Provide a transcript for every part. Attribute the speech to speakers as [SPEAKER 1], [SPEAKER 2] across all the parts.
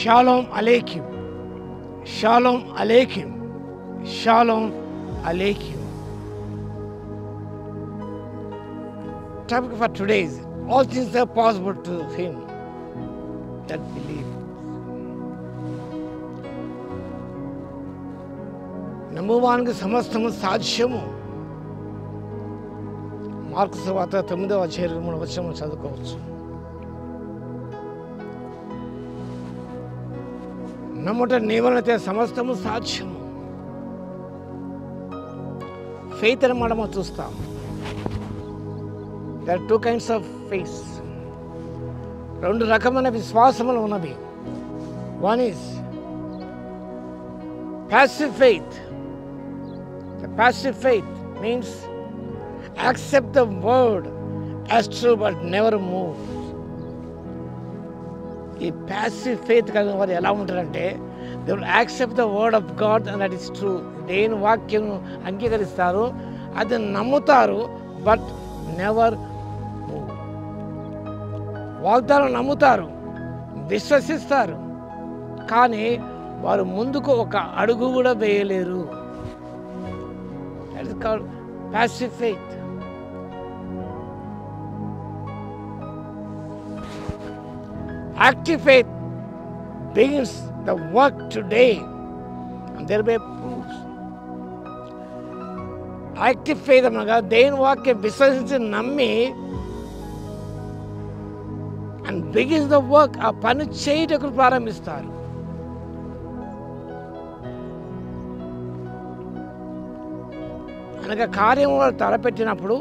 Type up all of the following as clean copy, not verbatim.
[SPEAKER 1] Shalom అలేకిం, షాలోమ్ అలేకిం, షాలోమ్ అలేకిం. Topic for today is all things are possible to him that believe. నమ్మువానికి సమస్తము సాధ్యము. మార్కు సువార్త 9వ అధ్యాయం 3వ వచనం చదువుకోవచ్చు. నమ్ముట నీవలనైతే సమస్తము సాధ్యము. ఫెయిత్ అని మనం చూస్తాం. There are two kinds of faith. రెండు రకమైన విశ్వాసములు ఉన్నవి. One is passive faith. The passive faith means accept the word as true but never move. ఈ passive faith కలిగిన వారు ఎలా ఉంటారంటే, they will accept the word of God and that is true. దేవుని వాక్యం అంగీకరిస్తారు, అది నమ్ముతారు, బట్ నెవర్ మూవ్. వాగ్దానం నమ్ముతారు, విశ్వసిస్తారు, కానీ వారు ముందుకు ఒక అడుగు కూడా వేయలేరు. That is called passive faith. Active faith begins the work today and thereby proves. Active faith అనగా దేవుని వాక్యం విశ్వసించి నమ్మి and begins the work, ఆ పని చేయటకు ప్రారంభిస్తారు. అనగా కార్యం తలపెట్టినప్పుడు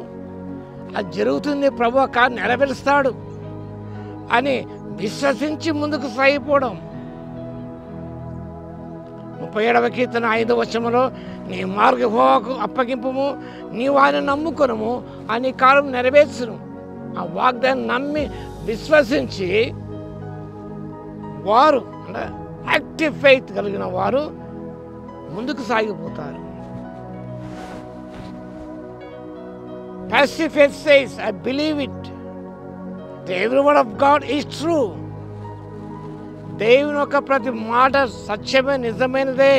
[SPEAKER 1] అది జరుగుతుంది, ప్రభు ఆ కార్యం నెరవేరుస్తాడు అని విశ్వసించి ముందుకు సాగిపోవడం. 37వ కీర్తన 5వ వచనంలో, నీ మార్గ యెహోవాకు అప్పగింపుము, నీవు ఆయన నమ్ముకొనుము, అని కాలం నెరవేర్చును. ఆ వాగ్దాన్ని నమ్మి విశ్వసించి వారు అంటే యాక్టివ్ ఫెయిత్ కలిగిన వారు ముందుకు సాగిపోతారు. Passive faith says, I believe it. Every word of God is true. దేవుని యొక్క ప్రతి మాట సత్యమే, నిజమైనదే.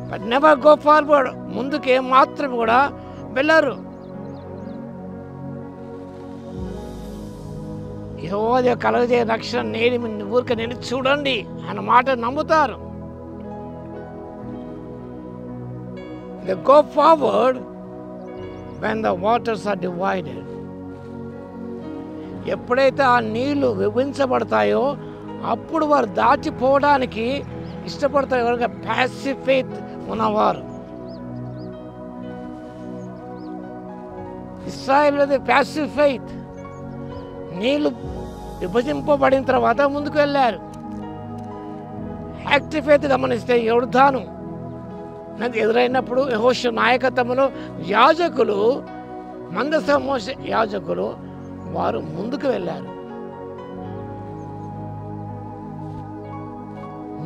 [SPEAKER 1] బట్ నెవర్ గో ఫార్వర్డ్, ముందుకు ఏమాత్రం కూడా వెళ్ళరు. యెహోవా కలుగజేయ రక్షణ ఊరికే నేను చూడండి అన్న మాట నమ్ముతారు. They go forward when the waters are divided. ఎప్పుడైతే ఆ నీళ్లు విభజించబడతాయో అప్పుడు వారు దాటిపోవడానికి ఇష్టపడతారు. ఎవరిగా ప్యాసివ్ ఫెయిత్ ఉన్నవారు. ఇశ్రాయేలుది ప్యాసివ్ ఫెయిత్. నీళ్లు విభజింపబడిన తర్వాత ముందుకు వెళ్ళారు. యాక్టివ్ ఫెయిత్ గమనిస్తే యోర్దాను నది ఎదురైనప్పుడు యెహోషువ నాయకత్వంలో యాజకులు, మందస మోషే యాజకులు వారు ముందుకు వెళ్ళారు.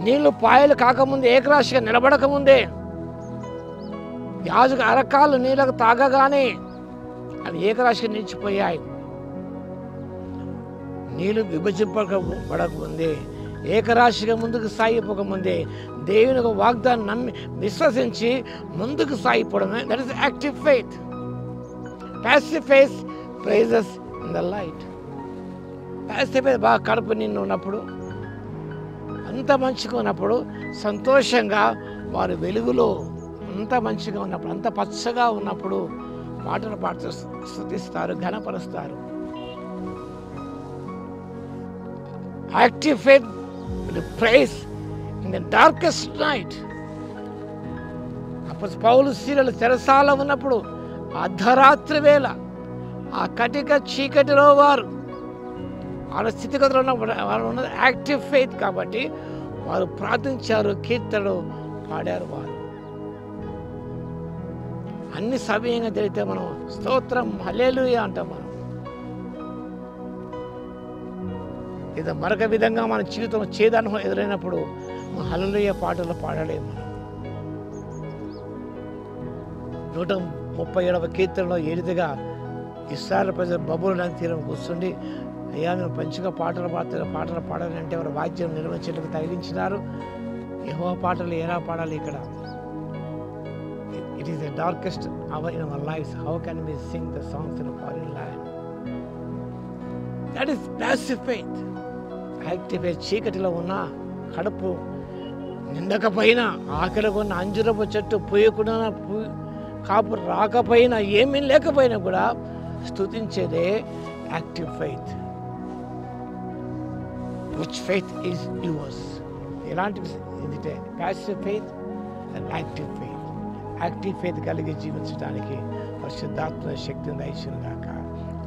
[SPEAKER 1] నీళ్లు పాయలు కాకముందే, ఏకరాశిగా నిలబడకముందే యాజక అరకాలు నీళ్ళకు తాగగానే అవి ఏకరాశిగా నిలిచిపోయాయి. నీళ్లు విభజింపబడకముందే, ఏకరాశిగా ముందుకు సాగిపోకముందే దేవుని వాగ్దాన్ని నమ్మి విశ్వసించి ముందుకు సాగిపోవడమే that is active faith. Passive faith praises in the light. Passive faith బాగా కడుపు నిండి ఉన్నప్పుడు, అంత మంచిగా ఉన్నప్పుడు, సంతోషంగా వారు వెలుగులో అంత మంచిగా ఉన్నప్పుడు, అంత పచ్చగా ఉన్నప్పుడు పాటలు పాడుతూ స్తుతిస్తారు, ఘనపరుస్తారు. Active faith will praise in the darkest night. అప్పుడు పౌలు శీలలు చెరసాల ఉన్నప్పుడు అర్ధరాత్రి వేళ ఆ కటిక చీకటిలో వారు వాళ్ళ స్థితిగతులు ఉన్నప్పుడు వాళ్ళు ఉన్నది యాక్టివ్ ఫెయిత్ కాబట్టి వారు ప్రార్థించారు, కీర్తనలు పాడారు. వారు అన్ని సవ్యంగా జరిగితే మనం స్తోత్రం హల్లెలూయా అంటాం. మనం లేదా మరొక విధంగా మన జీవితం చేదనుభవం ఎదురైనప్పుడు హల్లెలూయా పాటలు పాడలేము. మనం 137వ కీర్తనలో ఏ రీతిగా ఇశ్రాయేలు ప్రజలు బబులోను తీరం కూర్చుండి అయ్యా మేము మంచిగా పాటలు పాడాలంటే వారు వాద్యం నిర్వచనకు తగిలించినారు. యెహోవా పాటలు ఎలా పాడాలి ఇక్కడ? It is the darkest hour in our lives. How can we sing the songs in a foreign land? That is passive faith. Active faith చీకటిలో ఉన్న, కడుపు నిండకపోయినా, ఆకలిగా ఉన్న అంజురపు చెట్టు పూయకుండా కాపు రాకపోయినా, ఏమీ లేకపోయినా కూడా స్తుతించేదే active faith. Which faith is yours? ఎలాంటి ఇది? Passive faith and active faith. Active faith కలిగి జీవించడానికి పరిశుద్ధాత్మ శక్తిని దయచేయును గాక.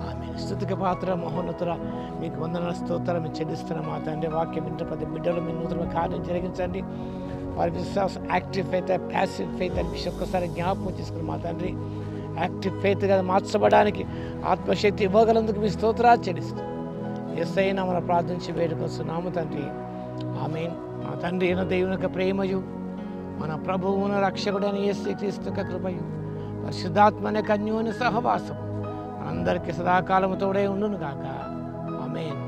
[SPEAKER 1] ఆమేన్. స్తుతికి పాత్ర మహోన్నతుల మీకు వందనాల స్తోత్రాలు మేము చెల్లిస్తున్నాం మా తండ్రి. వాక్యం వింటే ప్రతి బిడ్డలు మీ నూతన కార్యం జరిగించండి. వారి విశ్వాసం యాక్టివ్ ఫెయిత్, ప్యాసివ్ ఫెయిత్ అని ఒక్కసారి జ్ఞాపకం చేసుకుని మా తండ్రి యాక్టివ్ ఫెయిత్గా మార్చబడానికి ఆత్మశక్తి ఇవ్వగలందుకు మీ స్తోత్రాలు చెల్లిస్తాం. యేసయ్య నామమున ప్రార్థించి వేడుకొస్తున్నాము తండ్రి. ఆమేన్. మా తండ్రి అయిన దేవుని యొక్క ప్రేమయు, మన ప్రభువున రక్షకుడైన యేసుక్రీస్తు యొక్క కృపయు, పరిశుద్ధాత్మ అనే అన్యోన్య సహవాసం మనందరికీ సదాకాలము తోడే ఉండును గాక. ఆమేన్.